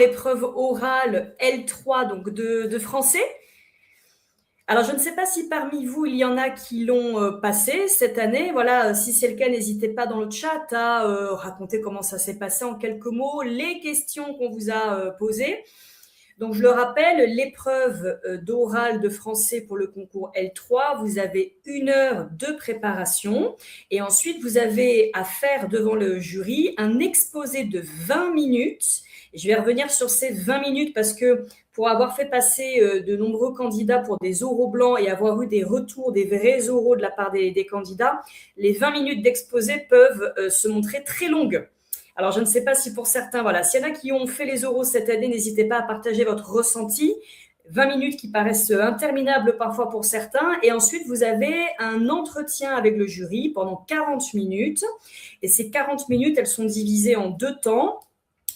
l'épreuve orale L3 donc de français. Alors, je ne sais pas si parmi vous, il y en a qui l'ont passé cette année. Voilà, si c'est le cas, n'hésitez pas dans le chat à raconter comment ça s'est passé en quelques mots, les questions qu'on vous a posées. Donc, je le rappelle, l'épreuve d'oral de français pour le concours L3, vous avez 1 heure de préparation et ensuite, vous avez à faire devant le jury un exposé de 20 minutes. Je vais revenir sur ces 20 minutes parce que pour avoir fait passer de nombreux candidats pour des oraux blancs et avoir eu des retours, des vrais oraux de la part des candidats, les 20 minutes d'exposé peuvent se montrer très longues. Alors, je ne sais pas si pour certains, voilà, s'il y en a qui ont fait les oraux cette année, n'hésitez pas à partager votre ressenti. 20 minutes qui paraissent interminables parfois pour certains. Et ensuite, vous avez un entretien avec le jury pendant 40 minutes. Et ces 40 minutes, elles sont divisées en 2 temps.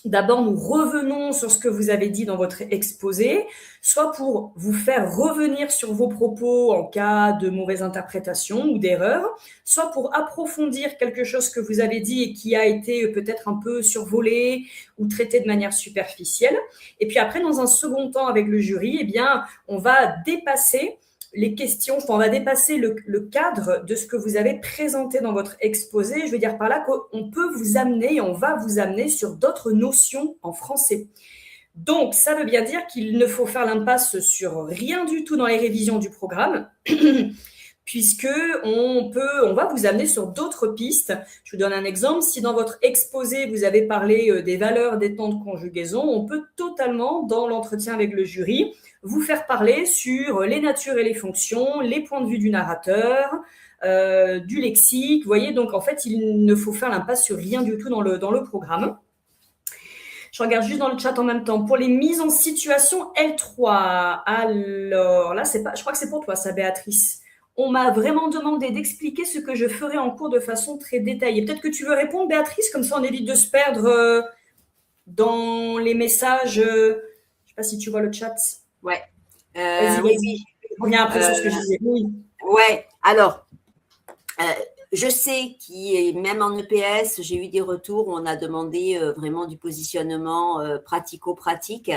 D'abord, nous revenons sur ce que vous avez dit dans votre exposé, soit pour vous faire revenir sur vos propos en cas de mauvaise interprétation ou d'erreur, soit pour approfondir quelque chose que vous avez dit et qui a été peut-être un peu survolé ou traité de manière superficielle. Et puis après, dans un second temps avec le jury, eh bien, on va dépasser les questions, on va dépasser le cadre de ce que vous avez présenté dans votre exposé. Je veux dire par là qu'on peut vous amener, on va vous amener sur d'autres notions en français. Donc, ça veut bien dire qu'il ne faut faire l'impasse sur rien du tout dans les révisions du programme, puisque on va vous amener sur d'autres pistes. Je vous donne un exemple. Si dans votre exposé, vous avez parlé des valeurs des temps de conjugaison, on peut totalement, dans l'entretien avec le jury, vous faire parler sur les natures et les fonctions, les points de vue du narrateur, du lexique. Vous voyez, donc en fait, il ne faut faire l'impasse sur rien du tout dans le programme. Je regarde juste dans le chat en même temps. Pour les mises en situation L3, alors là, je crois que c'est pour toi, ça, Béatrice. On m'a vraiment demandé d'expliquer ce que je ferai en cours de façon très détaillée. Peut-être que tu veux répondre, Béatrice, comme ça on évite de se perdre dans les messages. Je ne sais pas si tu vois le chat. Ouais. Oui. Je reviens après sur ce que je disais. Oui. Ouais. Alors, je sais même en EPS, j'ai eu des retours où on a demandé vraiment du positionnement pratico-pratique.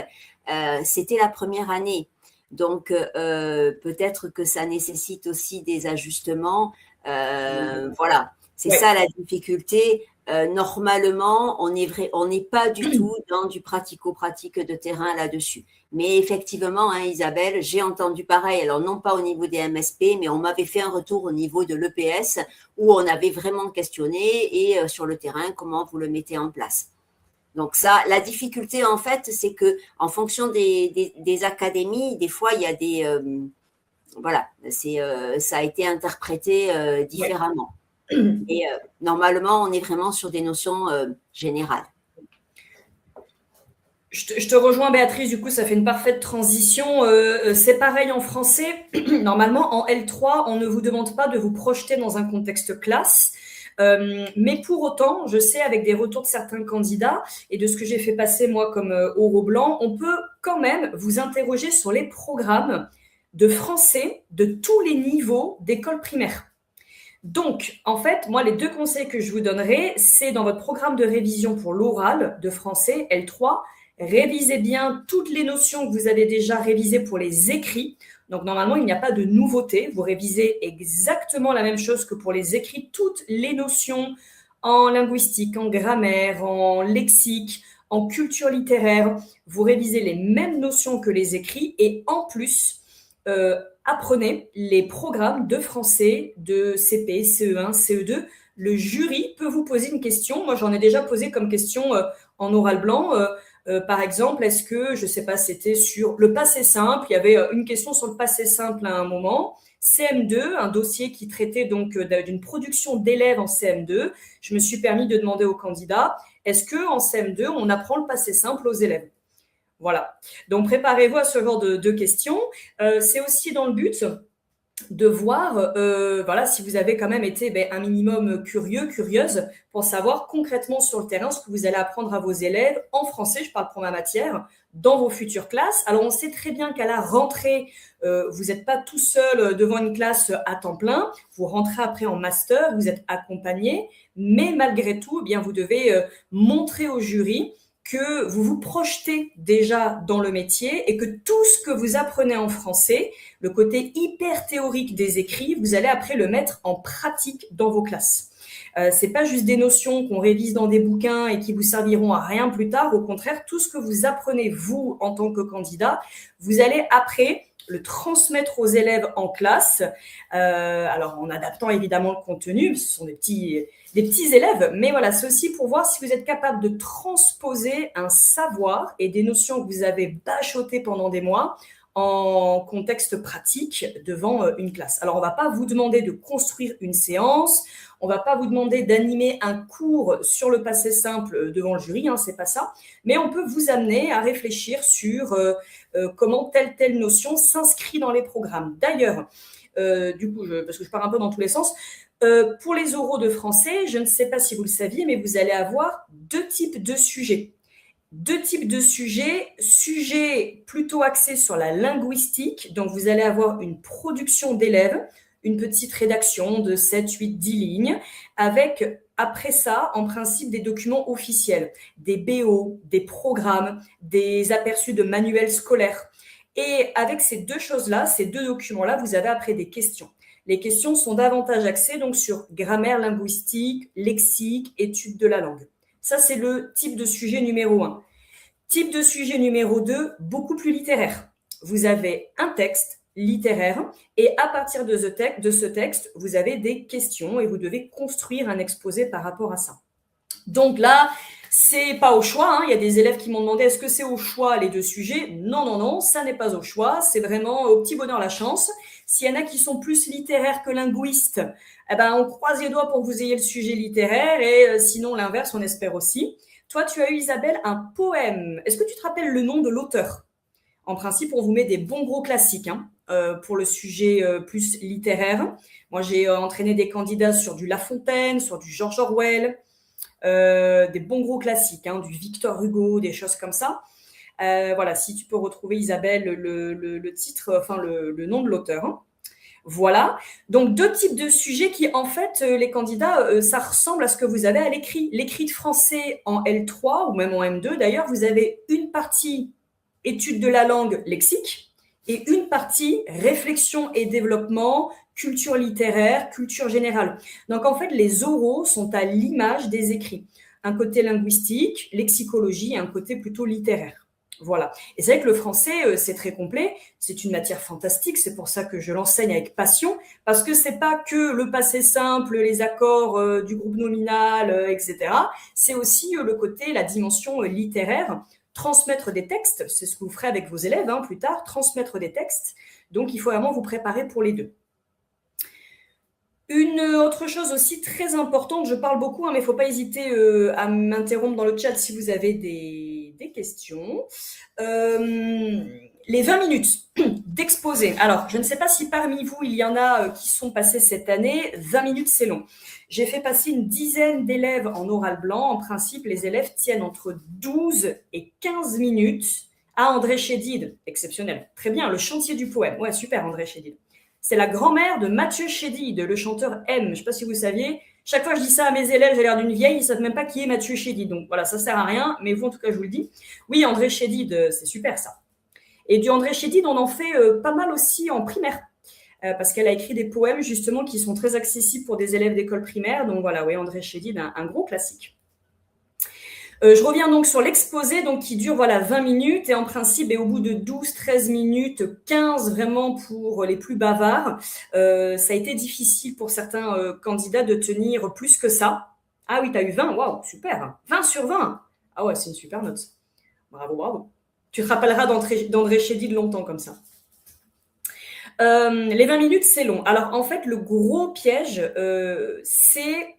C'était la première année. Donc, peut-être que ça nécessite aussi des ajustements. Voilà, c'est ça la difficulté. Normalement, on n'est pas du tout dans du pratico-pratique de terrain là-dessus. Mais effectivement, hein, Isabelle, j'ai entendu pareil. Alors, non pas au niveau des MSP, mais on m'avait fait un retour au niveau de l'EPS où on avait vraiment questionné et sur le terrain, comment vous le mettez en place. Donc ça, la difficulté en fait, c'est que en fonction des académies, des fois il y a des voilà, ça a été interprété différemment. Et normalement, on est vraiment sur des notions générales. Je te rejoins, Béatrice, du coup, ça fait une parfaite transition. C'est pareil en français. Normalement, en L3, on ne vous demande pas de vous projeter dans un contexte classe. Mais pour autant, je sais avec des retours de certains candidats et de ce que j'ai fait passer moi comme oraux blanc, on peut quand même vous interroger sur les programmes de français de tous les niveaux d'école primaire. Donc, en fait, moi, les 2 conseils que je vous donnerai, c'est dans votre programme de révision pour l'oral de français L3, révisez bien toutes les notions que vous avez déjà révisées pour les écrits. Donc, normalement, il n'y a pas de nouveauté. Vous révisez exactement la même chose que pour les écrits, toutes les notions en linguistique, en grammaire, en lexique, en culture littéraire. Vous révisez les mêmes notions que les écrits et en plus, apprenez les programmes de français, de CP, CE1, CE2. Le jury peut vous poser une question. Moi, j'en ai déjà posé comme question en oral blanc. Par exemple, est-ce que, je ne sais pas, c'était sur le passé simple. Il y avait une question sur le passé simple à un moment. CM2, un dossier qui traitait donc d'une production d'élèves en CM2. Je me suis permis de demander aux candidats, est-ce qu'en CM2, on apprend le passé simple aux élèves ? Voilà. Donc, préparez-vous à ce genre de questions. C'est aussi dans le but de voir voilà, si vous avez quand même été un minimum curieux, curieuse, pour savoir concrètement sur le terrain ce que vous allez apprendre à vos élèves en français, je parle pour ma matière, dans vos futures classes. Alors, on sait très bien qu'à la rentrée, vous n'êtes pas tout seul devant une classe à temps plein. Vous rentrez après en master, vous êtes accompagné, mais malgré tout, eh bien, vous devez montrer au jury que vous vous projetez déjà dans le métier et que tout ce que vous apprenez en français, le côté hyper théorique des écrits, vous allez après le mettre en pratique dans vos classes. C'est pas juste des notions qu'on révise dans des bouquins et qui vous serviront à rien plus tard. Au contraire, tout ce que vous apprenez, vous, en tant que candidat, vous allez après le transmettre aux élèves en classe, alors en adaptant évidemment le contenu, ce sont des petits élèves, mais voilà, c'est aussi pour voir si vous êtes capable de transposer un savoir et des notions que vous avez bachotées pendant des mois en contexte pratique devant une classe. Alors, on ne va pas vous demander de construire une séance, on ne va pas vous demander d'animer un cours sur le passé simple devant le jury, c'est pas ça, mais on peut vous amener à réfléchir sur comment telle notion s'inscrit dans les programmes. D'ailleurs, du coup, parce que je pars un peu dans tous les sens, pour les oraux de français, je ne sais pas si vous le saviez, mais vous allez avoir deux types de sujets. Deux types de sujets plutôt axés sur la linguistique, donc vous allez avoir une production d'élèves, une petite rédaction de 7, 8, 10 lignes, avec après ça, en principe, des documents officiels, des BO, des programmes, des aperçus de manuels scolaires. Et avec ces deux choses-là, ces deux documents-là, vous avez après des questions. Les questions sont davantage axées donc sur grammaire linguistique, lexique, étude de la langue. Ça, c'est le type de sujet numéro 1. Type de sujet numéro 2, beaucoup plus littéraire. Vous avez un texte littéraire et à partir de ce texte, vous avez des questions et vous devez construire un exposé par rapport à ça. Donc là, c'est pas au choix. Il y a des élèves qui m'ont demandé est-ce que c'est au choix les deux sujets ? Non, ça n'est pas au choix. C'est vraiment au petit bonheur la chance. S'il y en a qui sont plus littéraires que linguistes, on croise les doigts pour que vous ayez le sujet littéraire et sinon l'inverse, on espère aussi. Toi, tu as eu, Isabelle, un poème. Est-ce que tu te rappelles le nom de l'auteur ? En principe, on vous met des bons gros classiques pour le sujet plus littéraire. Moi, j'ai entraîné des candidats sur du La Fontaine, sur du George Orwell, des bons gros classiques, du Victor Hugo, des choses comme ça. Voilà, si tu peux retrouver, Isabelle, le titre, enfin le nom de l'auteur. Voilà, donc deux types de sujets qui, en fait, les candidats, ça ressemble à ce que vous avez à l'écrit. L'écrit de français en L3 ou même en M2, d'ailleurs, vous avez une partie étude de la langue lexique et une partie réflexion et développement, culture littéraire, culture générale. Donc, en fait, les oraux sont à l'image des écrits. Un côté linguistique, lexicologie et un côté plutôt littéraire. Voilà. Et c'est vrai que le français, c'est très complet. C'est une matière fantastique. C'est pour ça que je l'enseigne avec passion. Parce que c'est pas que le passé simple, les accords du groupe nominal, etc. C'est aussi le côté, la dimension littéraire. Transmettre des textes, c'est ce que vous ferez avec vos élèves plus tard, transmettre des textes. Donc, il faut vraiment vous préparer pour les deux. Une autre chose aussi très importante, je parle beaucoup, mais il ne faut pas hésiter à m'interrompre dans le chat si vous avez des questions. Les 20 minutes d'exposé. Alors, je ne sais pas si parmi vous, il y en a qui sont passés cette année. 20 minutes, c'est long. J'ai fait passer une dizaine d'élèves en oral blanc. En principe, les élèves tiennent entre 12 et 15 minutes. Ah, André Chédid, exceptionnel. Très bien, le chantier du poème. Ouais, super, André Chédid. C'est la grand-mère de Mathieu Chédid, le chanteur M. Je ne sais pas si vous saviez. Chaque fois que je dis ça à mes élèves, j'ai l'air d'une vieille, ils ne savent même pas qui est Mathieu Chédid. Donc voilà, ça ne sert à rien, mais vous, en tout cas, je vous le dis. Oui, André Chédid, c'est super ça. Et du André Chédid, on en fait pas mal aussi en primaire, parce qu'elle a écrit des poèmes justement qui sont très accessibles pour des élèves d'école primaire. Donc voilà, oui, André Chédid, un gros classique. Je reviens donc sur l'exposé qui dure 20 minutes et en principe, et au bout de 12-13 minutes, 15 vraiment pour les plus bavards, ça a été difficile pour certains candidats de tenir plus que ça. Ah oui, tu as eu 20, waouh, super, 20 sur 20. Ah ouais, c'est une super note. Bravo. Tu te rappelleras d'André Chédid longtemps comme ça. Les 20 minutes, c'est long. Alors, en fait, le gros piège, c'est,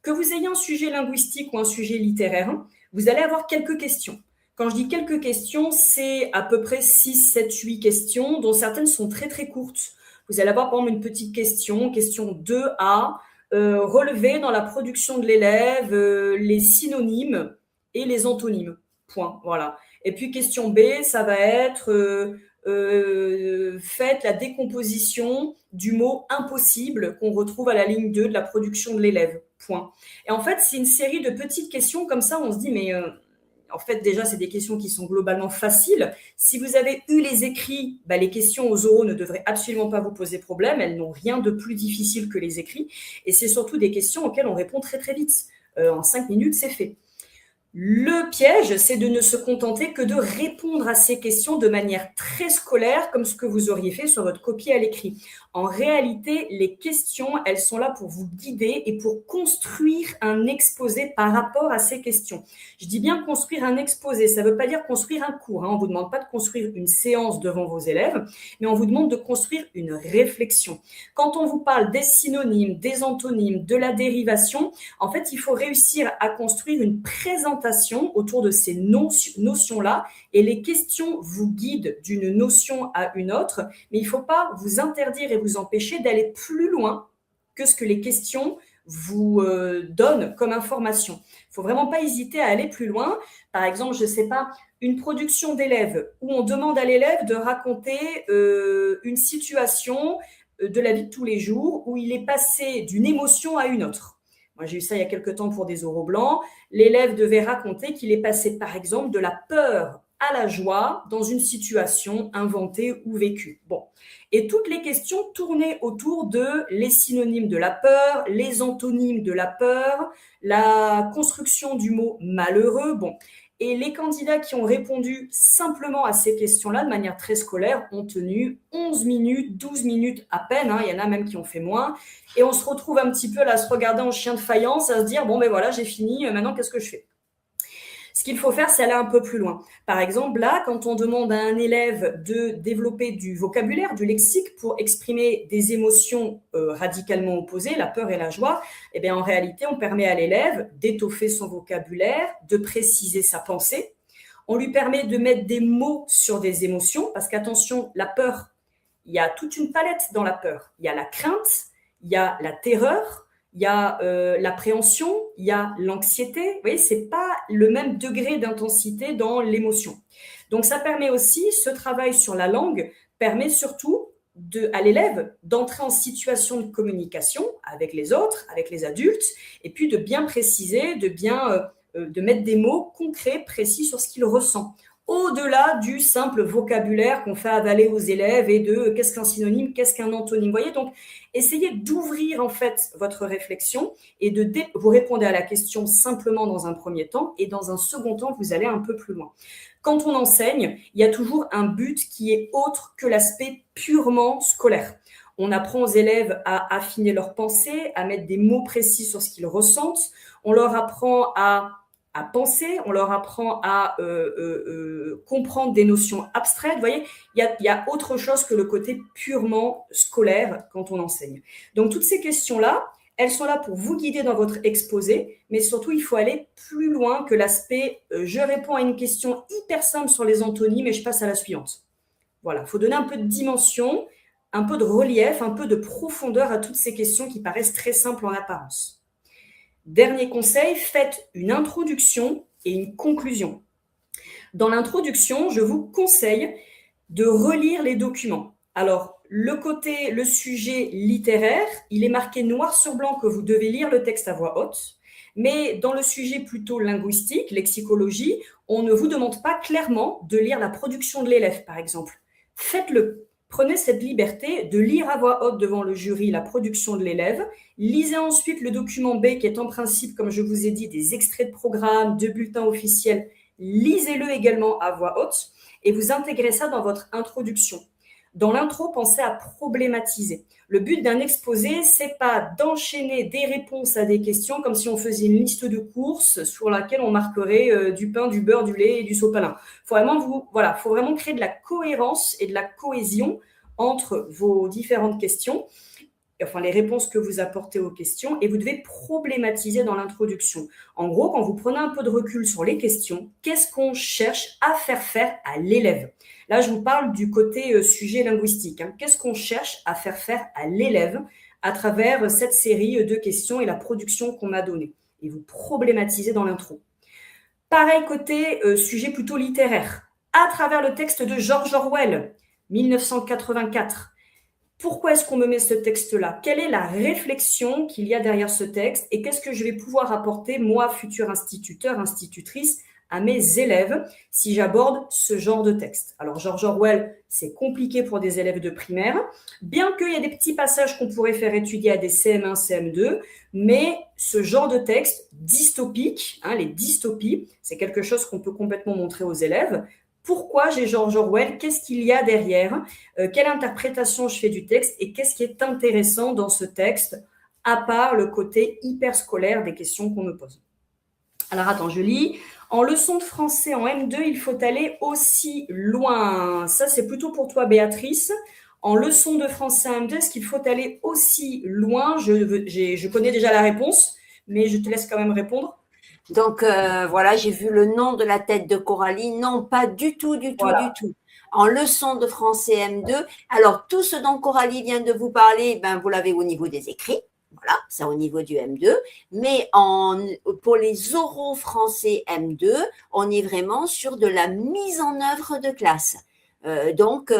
que vous ayez un sujet linguistique ou un sujet littéraire, vous allez avoir quelques questions. Quand je dis quelques questions, c'est à peu près 6, 7, 8 questions, dont certaines sont très, très courtes. Vous allez avoir, par exemple, une petite question 2A, relever dans la production de l'élève les synonymes et les antonymes. Point. Voilà. Et puis, question B, ça va être... faites la décomposition du mot impossible qu'on retrouve à la ligne 2 de la production de l'élève. Point. Et en fait, c'est une série de petites questions comme ça, on se dit, mais en fait, déjà, c'est des questions qui sont globalement faciles. Si vous avez eu les écrits, les questions aux oraux ne devraient absolument pas vous poser problème. Elles n'ont rien de plus difficile que les écrits. Et c'est surtout des questions auxquelles on répond très, très vite. En 5 minutes, c'est fait. Le piège, c'est de ne se contenter que de répondre à ces questions de manière très scolaire, comme ce que vous auriez fait sur votre copie à l'écrit. En réalité, les questions, elles sont là pour vous guider et pour construire un exposé par rapport à ces questions. Je dis bien construire un exposé, ça ne veut pas dire construire un cours. On ne vous demande pas de construire une séance devant vos élèves, mais on vous demande de construire une réflexion. Quand on vous parle des synonymes, des antonymes, de la dérivation, en fait, il faut réussir à construire une présentation autour de ces notions-là, et les questions vous guident d'une notion à une autre, mais il ne faut pas vous interdire et vous empêcher d'aller plus loin que ce que les questions vous donnent comme information. Il ne faut vraiment pas hésiter à aller plus loin. Par exemple, je ne sais pas, une production d'élèves où on demande à l'élève de raconter une situation de la vie de tous les jours où il est passé d'une émotion à une autre. Moi, j'ai eu ça il y a quelque temps pour des oraux blancs. L'élève devait raconter qu'il est passé, par exemple, de la peur à la joie dans une situation inventée ou vécue. Bon. Et toutes les questions tournaient autour de les synonymes de la peur, les antonymes de la peur, la construction du mot malheureux. Bon. Et les candidats qui ont répondu simplement à ces questions-là de manière très scolaire ont tenu 11 minutes, 12 minutes à peine. Il y en a même qui ont fait moins. Et on se retrouve un petit peu là à se regarder en chien de faïence, à se dire, bon, ben voilà, j'ai fini, maintenant, qu'est-ce que je fais ? Ce qu'il faut faire, c'est aller un peu plus loin. Par exemple, là, quand on demande à un élève de développer du vocabulaire, du lexique pour exprimer des émotions radicalement opposées, la peur et la joie, eh bien, en réalité, on permet à l'élève d'étoffer son vocabulaire, de préciser sa pensée. On lui permet de mettre des mots sur des émotions, parce qu'attention, la peur, il y a toute une palette dans la peur. Il y a la crainte, il y a la terreur, il y a l'appréhension, il y a l'anxiété. Vous voyez, ce n'est pas le même degré d'intensité dans l'émotion. Donc, ça permet aussi, ce travail sur la langue permet surtout à l'élève d'entrer en situation de communication avec les autres, avec les adultes, et puis de bien préciser, de mettre des mots concrets, précis sur ce qu'il ressent. Au-delà du simple vocabulaire qu'on fait avaler aux élèves et de qu'est-ce qu'un synonyme, qu'est-ce qu'un antonyme. Vous voyez, donc, essayez d'ouvrir en fait votre réflexion et vous répondez à la question simplement dans un premier temps et dans un second temps, vous allez un peu plus loin. Quand on enseigne, il y a toujours un but qui est autre que l'aspect purement scolaire. On apprend aux élèves à affiner leurs pensées, à mettre des mots précis sur ce qu'ils ressentent. On leur apprend à penser, on leur apprend à comprendre des notions abstraites. Vous voyez, il y a autre chose que le côté purement scolaire quand on enseigne. Donc, toutes ces questions-là, elles sont là pour vous guider dans votre exposé, mais surtout, il faut aller plus loin que l'aspect je réponds à une question hyper simple sur les antonymes et je passe à la suivante. Voilà, il faut donner un peu de dimension, un peu de relief, un peu de profondeur à toutes ces questions qui paraissent très simples en apparence. Dernier conseil, faites une introduction et une conclusion. Dans l'introduction, je vous conseille de relire les documents. Alors, le sujet littéraire, il est marqué noir sur blanc que vous devez lire le texte à voix haute. Mais dans le sujet plutôt linguistique, lexicologie, on ne vous demande pas clairement de lire la production de l'élève, par exemple. Faites-le. Prenez cette liberté de lire à voix haute devant le jury la production de l'élève. Lisez ensuite le document B qui est en principe, comme je vous ai dit, des extraits de programme, de bulletins officiels. Lisez-le également à voix haute et vous intégrez ça dans votre introduction. Dans l'intro, pensez à problématiser. Le but d'un exposé, c'est pas d'enchaîner des réponses à des questions comme si on faisait une liste de courses sur laquelle on marquerait du pain, du beurre, du lait et du sopalin. Faut vraiment créer de la cohérence et de la cohésion entre vos différentes questions, enfin les réponses que vous apportez aux questions, et vous devez problématiser dans l'introduction. En gros, quand vous prenez un peu de recul sur les questions, qu'est-ce qu'on cherche à faire à l'élève ? Là, je vous parle du côté sujet linguistique. Qu'est-ce qu'on cherche à faire à l'élève à travers cette série de questions et la production qu'on m'a donnée ? Et vous problématisez dans l'intro. Pareil côté sujet plutôt littéraire. À travers le texte de George Orwell, 1984. Pourquoi est-ce qu'on me met ce texte-là ? Quelle est la réflexion qu'il y a derrière ce texte ? Et qu'est-ce que je vais pouvoir apporter, moi, futur instituteur, institutrice, à mes élèves si j'aborde ce genre de texte. Alors, George Orwell, c'est compliqué pour des élèves de primaire, bien qu'il y ait des petits passages qu'on pourrait faire étudier à des CM1, CM2, mais ce genre de texte dystopique, les dystopies, c'est quelque chose qu'on peut complètement montrer aux élèves. Pourquoi j'ai George Orwell? Qu'est-ce qu'il y a derrière? Quelle interprétation je fais du texte? Et qu'est-ce qui est intéressant dans ce texte, à part le côté hyper scolaire des questions qu'on me pose? Alors attends, je lis. En leçon de français en M2, il faut aller aussi loin. Ça, c'est plutôt pour toi, Béatrice. En leçon de français en M2, est-ce qu'il faut aller aussi loin? Je connais déjà la réponse, mais je te laisse quand même répondre. Donc, voilà, j'ai vu le nom de la tête de Coralie. Non, pas du tout, du tout, Voilà. du tout. En leçon de français M2, alors tout ce dont Coralie vient de vous parler, ben, vous l'avez au niveau des écrits. Voilà, c'est au niveau du M2. Mais pour les oraux français M2, on est vraiment sur de la mise en œuvre de classe. Donc,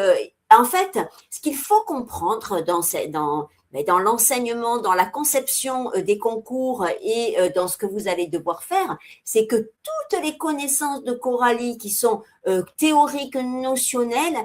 en fait, ce qu'il faut comprendre dans l'enseignement, dans la conception des concours et dans ce que vous allez devoir faire, c'est que toutes les connaissances de Coralie qui sont théoriques, notionnelles,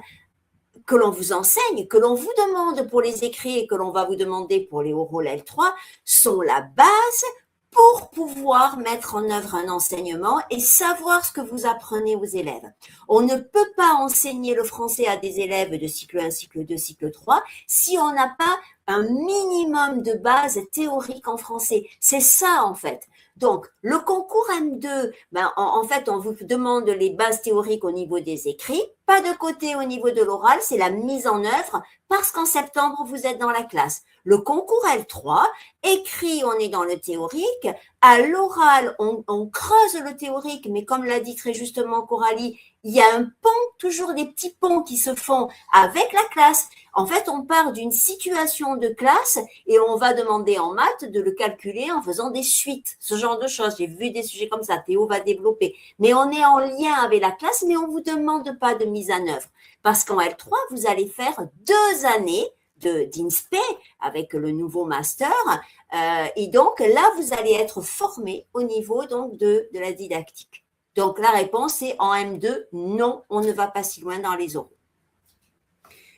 que l'on vous enseigne, que l'on vous demande pour les écrits et que l'on va vous demander pour les oraux L3, sont la base pour pouvoir mettre en œuvre un enseignement et savoir ce que vous apprenez aux élèves. On ne peut pas enseigner le français à des élèves de cycle 1, cycle 2, cycle 3 si on n'a pas un minimum de base théorique en français. C'est ça, en fait. Donc, le concours M2, en fait, on vous demande les bases théoriques au niveau des écrits, pas de côté au niveau de l'oral, c'est la mise en œuvre, parce qu'en septembre, vous êtes dans la classe. Le concours L3, écrit, on est dans le théorique. À l'oral, on creuse le théorique, mais comme l'a dit très justement Coralie, il y a un pont, toujours des petits ponts qui se font avec la classe. En fait, on part d'une situation de classe et on va demander en maths de le calculer en faisant des suites, ce genre de choses. J'ai vu des sujets comme ça, Théo va développer. Mais on est en lien avec la classe, mais on ne vous demande pas de mise en œuvre. Parce qu'en L3, vous allez faire 2 années d'INSPE avec le nouveau master. Et donc, là, vous allez être formé au niveau donc, de la didactique. Donc, la réponse est en M2, non, on ne va pas si loin dans les oraux.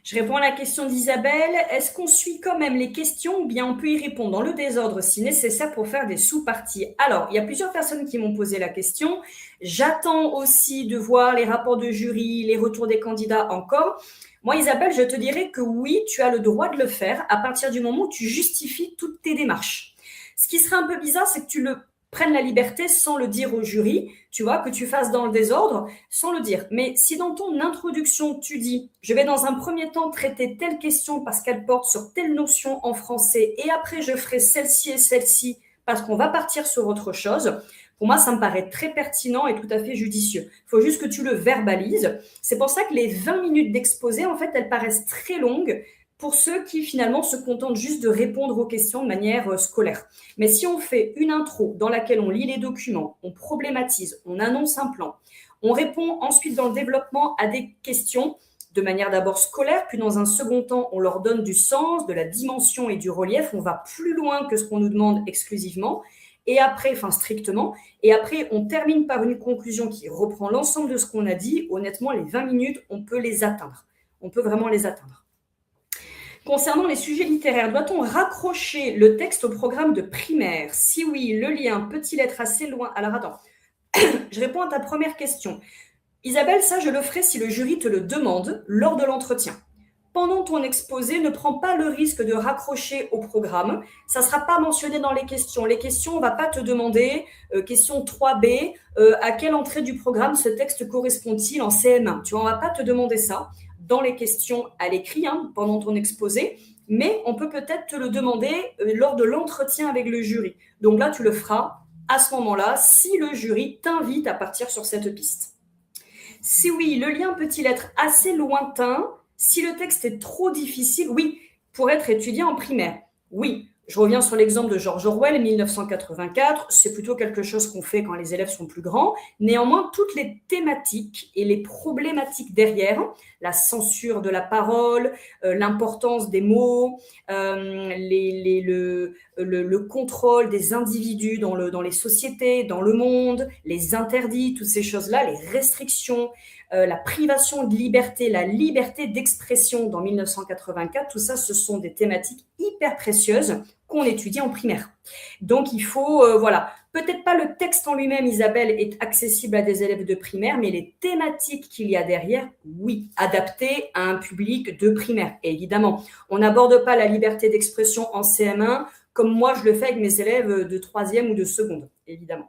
Je réponds à la question d'Isabelle. Est-ce qu'on suit quand même les questions ou bien on peut y répondre dans le désordre si nécessaire pour faire des sous-parties? Alors, il y a plusieurs personnes qui m'ont posé la question. J'attends aussi de voir les rapports de jury, les retours des candidats encore. Moi, Isabelle, je te dirais que oui, tu as le droit de le faire à partir du moment où tu justifies toutes tes démarches. Ce qui serait un peu bizarre, c'est que tu le prennes la liberté sans le dire au jury, tu vois, que tu fasses dans le désordre sans le dire. Mais si dans ton introduction, tu dis « je vais dans un premier temps traiter telle question parce qu'elle porte sur telle notion en français et après je ferai celle-ci et celle-ci parce qu'on va partir sur autre chose », pour moi, ça me paraît très pertinent et tout à fait judicieux. Il faut juste que tu le verbalises. C'est pour ça que les 20 minutes d'exposé, en fait, elles paraissent très longues pour ceux qui, finalement, se contentent juste de répondre aux questions de manière scolaire. Mais si on fait une intro dans laquelle on lit les documents, on problématise, on annonce un plan, on répond ensuite dans le développement à des questions de manière d'abord scolaire, puis dans un second temps, on leur donne du sens, de la dimension et du relief. On va plus loin que ce qu'on nous demande exclusivement. Et après, enfin strictement, et après on termine par une conclusion qui reprend l'ensemble de ce qu'on a dit. Honnêtement, les 20 minutes, on peut les atteindre. On peut vraiment les atteindre. Concernant les sujets littéraires, doit-on raccrocher le texte au programme de primaire? Si oui, le lien peut-il être assez loin? Alors attends, je réponds à ta première question. Isabelle, ça je le ferai si le jury te le demande lors de l'entretien. Pendant ton exposé, ne prends pas le risque de raccrocher au programme. Ça ne sera pas mentionné dans les questions. Les questions, on ne va pas te demander, question 3B, à quelle entrée du programme ce texte correspond-il en CM1? Tu vois, on ne va pas te demander ça dans les questions à l'écrit, pendant ton exposé, mais on peut peut-être te le demander lors de l'entretien avec le jury. Donc là, tu le feras à ce moment-là si le jury t'invite à partir sur cette piste. Si oui, le lien peut-il être assez lointain? Si le texte est trop difficile, oui, pour être étudié en primaire, oui. Je reviens sur l'exemple de George Orwell, 1984. C'est plutôt quelque chose qu'on fait quand les élèves sont plus grands. Néanmoins, toutes les thématiques et les problématiques derrière, la censure de la parole, l'importance des mots, le contrôle des individus dans les sociétés, dans le monde, les interdits, toutes ces choses-là, les restrictions, la privation de liberté, la liberté d'expression dans 1984, tout ça, ce sont des thématiques hyper précieuses qu'on étudie en primaire. Donc, il faut, voilà, peut-être pas le texte en lui-même, Isabelle, est accessible à des élèves de primaire, mais les thématiques qu'il y a derrière, oui, adaptées à un public de primaire. Et évidemment, on n'aborde pas la liberté d'expression en CM1 comme moi je le fais avec mes élèves de troisième ou de seconde, évidemment.